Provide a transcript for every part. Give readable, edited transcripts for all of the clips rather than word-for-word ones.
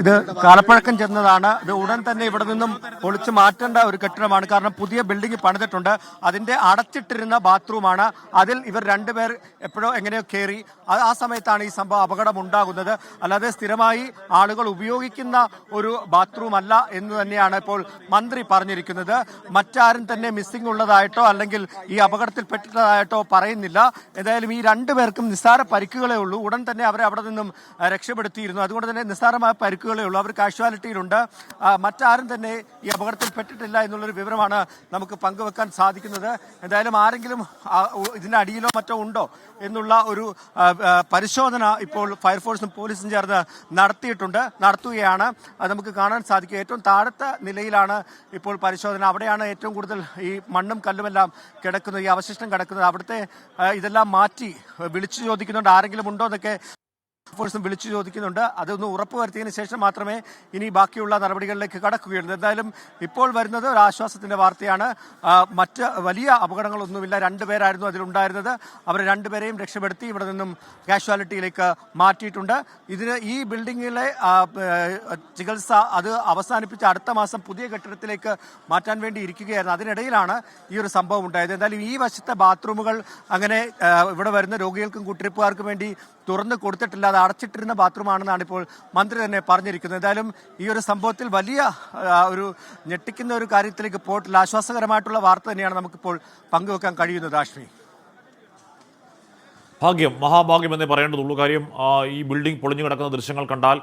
ഇത് കാലപ്പഴക്കം ചെന്നതാണ്. ഇത് ഉടൻ തന്നെ ഇവിടെ നിന്നും പൊളിച്ചു മാറ്റേണ്ട ഒരു കെട്ടിടമാണ്. കാരണം പുതിയ ബിൽഡിംഗ് പണിതിട്ടുണ്ട്. അതിന്റെ അടച്ചിട്ടിരുന്ന ബാത്റൂമാണ്. അതിൽ ഇവർ രണ്ടുപേർ എപ്പോഴോ എങ്ങനെയോ കയറി. ആ സമയത്താണ് ഈ സംഭവം അപകടം ഉണ്ടാകുന്നത്. അല്ലാതെ സ്ഥിരമായി ആളുകൾ ഉപയോഗിക്കുന്ന ഒരു ബാത്റൂം അല്ല എന്ന് തന്നെയാണ് ഇപ്പോൾ മന്ത്രി പറഞ്ഞിരിക്കുന്നത്. മറ്റാരും തന്നെ മിസ്സിംഗ് ഉള്ളതായിട്ടോ അല്ലെങ്കിൽ ഈ അപകടത്തിൽപ്പെട്ടതായിട്ടോ പറയുന്നില്ല. ഏതായാലും ഈ രണ്ടുപേർക്കും നിസ്സാര പരിക്കുകളേ ഉള്ളൂ. ഉടൻ തന്നെ അവരെ അവിടെ നിന്നും രക്ഷപ്പെടുത്തിയിരുന്നു. അതുകൊണ്ട് തന്നെ നിസ്സാരമായ പരിക്കുകളേ ഉള്ളൂ. അവർ കാഷ്വാലിറ്റിയിലുണ്ട്. മറ്റാരും തന്നെ ഈ അപകടത്തിൽപ്പെട്ടിട്ടില്ല എന്നുള്ളൊരു വിവരമാണ് നമുക്ക് പങ്കുവെക്കാൻ സാധിക്കുന്നത്. എന്തായാലും ആരെങ്കിലും ഇതിന്റെ അടിയിലോ മറ്റോ ഉണ്ടോ എന്നുള്ള ഒരു പരിശോധന ഇപ്പോൾ ഫയർഫോഴ്സും പോലീസും ചേർന്ന് നടത്തുകയാണ്. അത് നമുക്ക് കാണാൻ സാധിക്കും. ഏറ്റവും താഴത്തെ നിലയിലാണ് ഇപ്പോൾ പരിശോധന. അവിടെയാണ് ഏറ്റവും കൂടുതൽ ഈ മണ്ണും കല്ലുമെല്ലാം കിടക്കുന്നത്, ഈ അവശിഷ്ടം കിടക്കുന്നത്. അവിടുത്തെ ഇതെല്ലാം മാറ്റി വിളിച്ചു ചോദിക്കുന്നുണ്ട് ആരെങ്കിലും ഉണ്ടോ എന്നൊക്കെ ഫോഴ്സും വിളിച്ചു ചോദിക്കുന്നുണ്ട്. അതൊന്ന് ഉറപ്പുവരുത്തിയതിനു ശേഷം മാത്രമേ ഇനി ബാക്കിയുള്ള നടപടികളിലേക്ക് കടക്കുകയുള്ളൂ. എന്തായാലും ഇപ്പോൾ വരുന്നത് ഒരു ആശ്വാസത്തിന്റെ വാർത്തയാണ്. മറ്റ് വലിയ അപകടങ്ങളൊന്നുമില്ല. രണ്ടുപേരായിരുന്നു അതിലുണ്ടായിരുന്നത്. അവർ രണ്ടുപേരെയും രക്ഷപ്പെടുത്തി ഇവിടെ നിന്നും കാഷ്വാലിറ്റിയിലേക്ക് മാറ്റിയിട്ടുണ്ട്. ഈ ബിൽഡിങ്ങിലെ ചികിത്സ അത് അവസാനിപ്പിച്ച് അടുത്ത മാസം പുതിയ കെട്ടിടത്തിലേക്ക് മാറ്റാൻ വേണ്ടി ഇരിക്കുകയായിരുന്നു. അതിനിടയിലാണ് ഈ ഒരു സംഭവം ഉണ്ടായത്. എന്തായാലും ഈ വശത്തെ ബാത്റൂമുകൾ അങ്ങനെ ഇവിടെ വരുന്ന രോഗികൾക്കും കുട്ടിരിപ്പുകാർക്കും വേണ്ടി തുറന്നു കൊടുത്തിട്ടില്ല. അത് അടച്ചിട്ടിരുന്ന ബാത്റൂമാണെന്നാണ് ഇപ്പോൾ മന്ത്രി തന്നെ പറഞ്ഞിരിക്കുന്നത്. എന്തായാലും ഈ ഒരു സംഭവത്തിൽ വലിയ ഒരു ഞെട്ടിക്കുന്ന ഒരു കാര്യത്തിലേക്ക് പോയിട്ടില്ല. ആശ്വാസകരമായിട്ടുള്ള വാർത്ത തന്നെയാണ് നമുക്കിപ്പോൾ പങ്കുവെക്കാൻ കഴിയുന്നത്. ആശ്മി, ഭാഗ്യം, മഹാഭാഗ്യം എന്നേ പറയേണ്ടതുള്ളൂ. കാര്യം ഈ ബിൽഡിംഗ് പൊളിഞ്ഞു കിടക്കുന്ന ദൃശ്യങ്ങൾ കണ്ടാൽ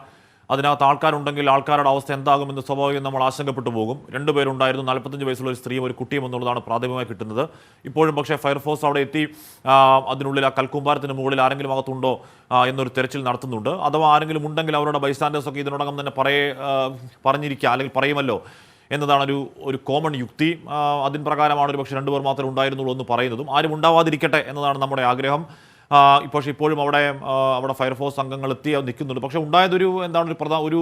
അതിനകത്ത് ആൾക്കാരുണ്ടെങ്കിൽ ആൾക്കാരുടെ അവസ്ഥ എന്താകുമെന്ന് സ്വാഭാവികം നമ്മൾ ആശങ്കപ്പെട്ടു പോകും. രണ്ടുപേരുണ്ടായിരുന്നു, 45 വയസ്സുള്ള ഒരു സ്ത്രീയും ഒരു കുട്ടിയും എന്നുള്ളതാണ് പ്രാഥമികമായി കിട്ടുന്നത്. ഇപ്പോഴും പക്ഷേ ഫയർഫോഴ്സ് അവിടെ എത്തി അതിനുള്ളിൽ ആ കൽക്കൂമ്പാരത്തിന് മുകളിൽ ആരെങ്കിലും അകത്തുണ്ടോ എന്നൊരു തെരച്ചിൽ നടത്തുന്നുണ്ട്. അഥവാ ആരെങ്കിലും ഉണ്ടെങ്കിൽ അവരുടെ ബൈസ്റ്റാൻഡേഴ്സൊക്കെ ഇതിനോടകം തന്നെ പറഞ്ഞിരിക്കുക അല്ലെങ്കിൽ പറയുമല്ലോ എന്നതാണ് ഒരു കോമൺ യുക്തി. അതിന് പ്രകാരമാണ് ഒരു പക്ഷേ രണ്ടുപേർ മാത്രമേ ഉണ്ടായിരുന്നുള്ളൂ എന്ന് പറയുന്നതും. ആരും ഉണ്ടാവാതിരിക്കട്ടെ എന്നതാണ് നമ്മുടെ ആഗ്രഹം. പക്ഷേ ഇപ്പോഴും അവിടെ ഫയർഫോഴ്സ് അംഗങ്ങൾ എത്തി നിൽക്കുന്നുണ്ട്. പക്ഷേ ഉണ്ടായതൊരു എന്താണ് ഒരു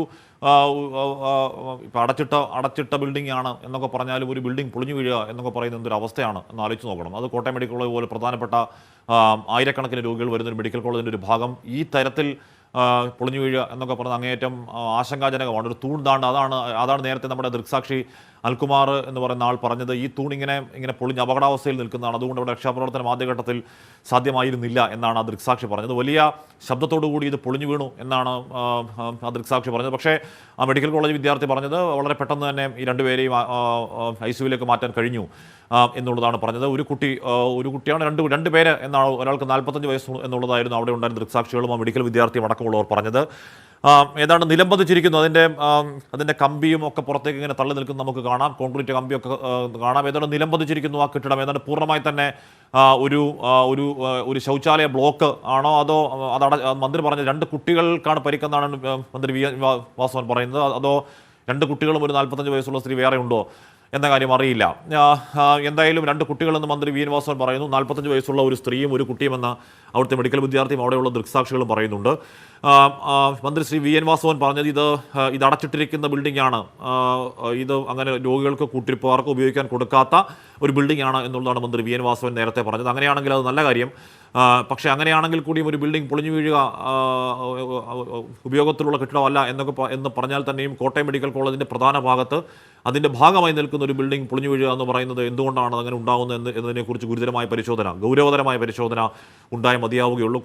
ഇപ്പോൾ അടച്ചിട്ട ബിൽഡിംഗ് ആണ് എന്നൊക്കെ പറഞ്ഞാലും ഒരു ബിൽഡിംഗ് പൊളിഞ്ഞു വീഴുക എന്നൊക്കെ പറയുന്ന എന്തൊരു അവസ്ഥയാണ് എന്ന് ആലോചിച്ച് നോക്കണം. അത് കോട്ടയം മെഡിക്കൽ കോളേജ് പോലെ പ്രധാനപ്പെട്ട ആയിരക്കണക്കിന് രോഗികൾ വരുന്നൊരു മെഡിക്കൽ കോളേജിൻ്റെ ഒരു ഭാഗം ഈ തരത്തിൽ പൊളിഞ്ഞു വീഴുക എന്നൊക്കെ പറഞ്ഞാൽ അങ്ങേയറ്റം ആശങ്കാജനകമാണ്. ഒരു തൂൺ അതാണ് നേരത്തെ നമ്മുടെ ദൃക്സാക്ഷി അൽകുമാർ എന്ന് പറയുന്ന ആൾ പറഞ്ഞത്. ഈ തൂൺ ഇങ്ങനെ പൊളിഞ്ഞ് അപകടാവസ്ഥയിൽ നിൽക്കുന്നതാണ്. അതുകൊണ്ട് ഇവിടെ രക്ഷാപ്രവർത്തനം ആദ്യഘട്ടത്തിൽ സാധ്യമായിരുന്നില്ല എന്നാണ് ആ ദൃക്സാക്ഷി പറഞ്ഞത്. വലിയ ശബ്ദത്തോടു കൂടി ഇത് പൊളിഞ്ഞു വീണു എന്നാണ് ആ ദൃക്സാക്ഷി പറഞ്ഞത്. പക്ഷേ ആ മെഡിക്കൽ കോളേജ് വിദ്യാർത്ഥി പറഞ്ഞത് വളരെ പെട്ടെന്ന് തന്നെ ഈ രണ്ടുപേരെയും ICUവിലേക്ക് മാറ്റാൻ കഴിഞ്ഞു എന്നുള്ളതാണ് പറഞ്ഞത്. ഒരു കുട്ടിയാണ് രണ്ട് പേര് എന്നാണ്. ഒരാൾക്ക് 45 വയസ്സ് എന്നുള്ളതായിരുന്നു അവിടെ ഉണ്ടായിരുന്ന ദൃക്സാക്ഷികളും ആ മെഡിക്കൽ വിദ്യാർത്ഥിയും അടക്കമുള്ളവർ പറഞ്ഞത്. ഏതാണ്ട് നിലംപതിച്ചിരിക്കുന്നു. അതിൻ്റെ കമ്പിയും ഒക്കെ പുറത്തേക്ക് ഇങ്ങനെ തള്ളി നിൽക്കുന്നു നമുക്ക് കാണാം. കോൺക്രീറ്റ് കമ്പിയൊക്കെ കാണാം. ഏതാണ്ട് നിലംപതിച്ചിരിക്കുന്നു ആ കെട്ടിടം. ഏതാണ്ട് പൂർണ്ണമായി തന്നെ ഒരു ശൗചാലയ ബ്ലോക്ക് ആണോ അതോ മന്ത്രി പറഞ്ഞത് 2 കുട്ടികൾക്കാണ് പരിക്കെന്നാണ് മന്ത്രി വി വാസവൻ പറയുന്നത്. അതോ 2 കുട്ടികളും ഒരു 45 വയസ്സുള്ള സ്ത്രീ വേറെ ഉണ്ടോ എന്ന കാര്യം അറിയില്ല. എന്തായാലും 2 കുട്ടികളെന്ന് മന്ത്രി വി വാസവൻ പറയുന്നു. 45 വയസ്സുള്ള ഒരു സ്ത്രീയും ഒരു കുട്ടിയുമെന്ന് അവിടുത്തെ മെഡിക്കൽ വിദ്യാർത്ഥിയും അവിടെയുള്ള ദൃക്സാക്ഷികളും പറയുന്നുണ്ട്. മന്ത്രി ശ്രീ വി വാസവൻ പറഞ്ഞത് ഇത് അടച്ചിട്ടിരിക്കുന്ന ബിൽഡിംഗ് ആണ്. ഇത് അങ്ങനെ രോഗികൾക്ക് കൂട്ടിരിപ്പുകാർക്ക് ഉപയോഗിക്കാൻ കൊടുക്കാത്ത ഒരു ബിൽഡിംഗ് ആണ് എന്നുള്ളതാണ് മന്ത്രി വി വാസവൻ നേരത്തെ പറഞ്ഞത്. അങ്ങനെയാണെങ്കിൽ അത് നല്ല കാര്യം. പക്ഷേ അങ്ങനെയാണെങ്കിൽ കൂടിയും ഒരു ബിൽഡിംഗ് പൊളിഞ്ഞു വീഴുക ഉപയോഗത്തിലുള്ള കെട്ടിടമല്ല എന്ന് പറഞ്ഞാൽ തന്നെയും കോട്ടയം മെഡിക്കൽ കോളേജിൻ്റെ പ്രധാന ഭാഗത്ത് അതിൻ്റെ ഭാഗമായി നിൽക്കുന്ന ഒരു ബിൽഡിംഗ് പൊളിഞ്ഞു വീഴുക എന്ന് പറയുന്നത് എന്തുകൊണ്ടാണ് അങ്ങനെ ഉണ്ടാകുന്നത് എന്നതിനെക്കുറിച്ച് ഗൗരവതരമായ പരിശോധന ഉണ്ടായി മതിയാവുകയുള്ളൂ.